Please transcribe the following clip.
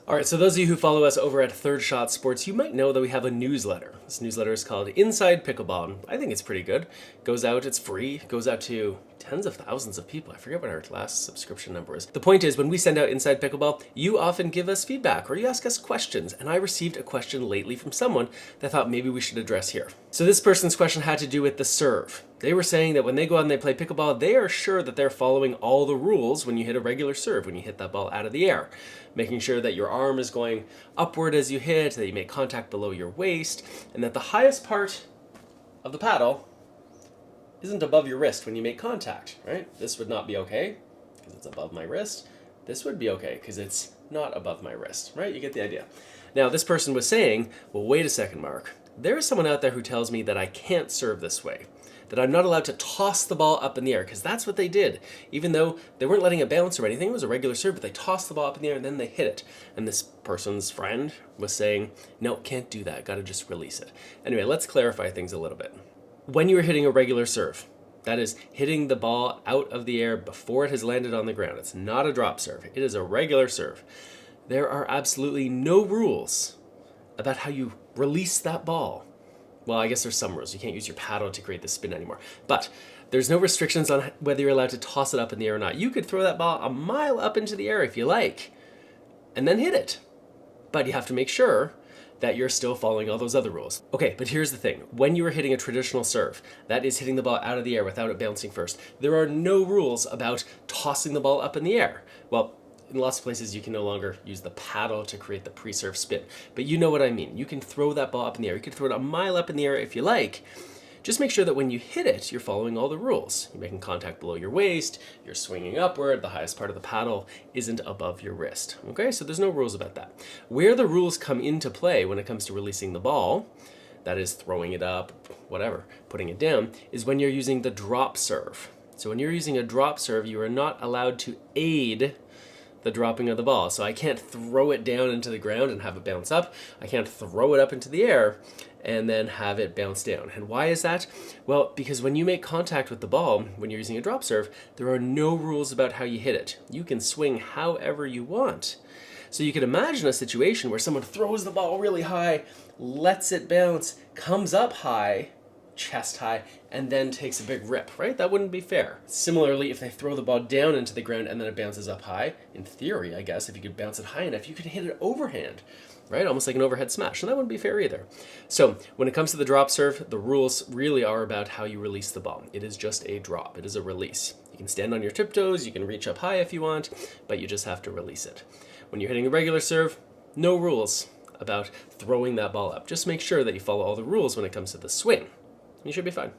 All right, so those of you who follow us over at Third Shot Sports, you might know that we have a newsletter. This newsletter is called Inside Pickleball, and I think it's pretty good. Goes out, it's free, goes out to tens of thousands of people. I forget what our last subscription number is. The point is, when we send out Inside Pickleball, you often give us feedback or you ask us questions, and I received a question lately from someone that I thought maybe we should address here. So this person's question had to do with the serve. They were saying that when they go out and they play pickleball, they are sure that they're following all the rules when you hit a regular serve, when you hit that ball out of the air. Making sure that your arm is going upward as you hit, that you make contact below your waist, and that the highest part of the paddle isn't above your wrist when you make contact, right? This would not be okay because it's above my wrist. This would be okay because it's not above my wrist, right? You get the idea. Now, this person was saying, well, wait a second, Mark. There is someone out there who tells me that I can't serve this way, that I'm not allowed to toss the ball up in the air, because that's what they did. Even though they weren't letting it bounce or anything, it was a regular serve, but they tossed the ball up in the air and then they hit it. And this person's friend was saying, no, can't do that, gotta just release it. Anyway, let's clarify things a little bit. When you're hitting a regular serve, that is hitting the ball out of the air before it has landed on the ground. It's not a drop serve, it is a regular serve. There are absolutely no rules about how you release that ball. Well, I guess there's some rules. You can't use your paddle to create the spin anymore. But there's no restrictions on whether you're allowed to toss it up in the air or not. You could throw that ball a mile up into the air if you like, and then hit it. But you have to make sure that you're still following all those other rules. Okay, but here's the thing. When you are hitting a traditional serve, that is hitting the ball out of the air without it bouncing first, there are no rules about tossing the ball up in the air. Well, in lots of places, you can no longer use the paddle to create the pre-serve spin. But you know what I mean. You can throw that ball up in the air. You can throw it a mile up in the air if you like. Just make sure that when you hit it, you're following all the rules. You're making contact below your waist. You're swinging upward. The highest part of the paddle isn't above your wrist. Okay, so there's no rules about that. Where the rules come into play when it comes to releasing the ball, that is throwing it up, whatever, putting it down, is when you're using the drop serve. So when you're using a drop serve, you are not allowed to aid the dropping of the ball. So I can't throw it down into the ground and have it bounce up. I can't throw it up into the air and then have it bounce down. And why is that? Well, because when you make contact with the ball, when you're using a drop serve, there are no rules about how you hit it. You can swing however you want. So you can imagine a situation where someone throws the ball really high, lets it bounce, comes up high, chest high, and then takes a big rip, right? That wouldn't be fair. Similarly, if they throw the ball down into the ground and then it bounces up high, in theory, I guess, if you could bounce it high enough, you could hit it overhand, right? Almost like an overhead smash, and that wouldn't be fair either. So when it comes to the drop serve, the rules really are about how you release the ball. It is just a drop. It is a release. You can stand on your tiptoes, you can reach up high if you want, but you just have to release it. When you're hitting a regular serve, no rules about throwing that ball up. Just make sure that you follow all the rules when it comes to the swing. You should be fine.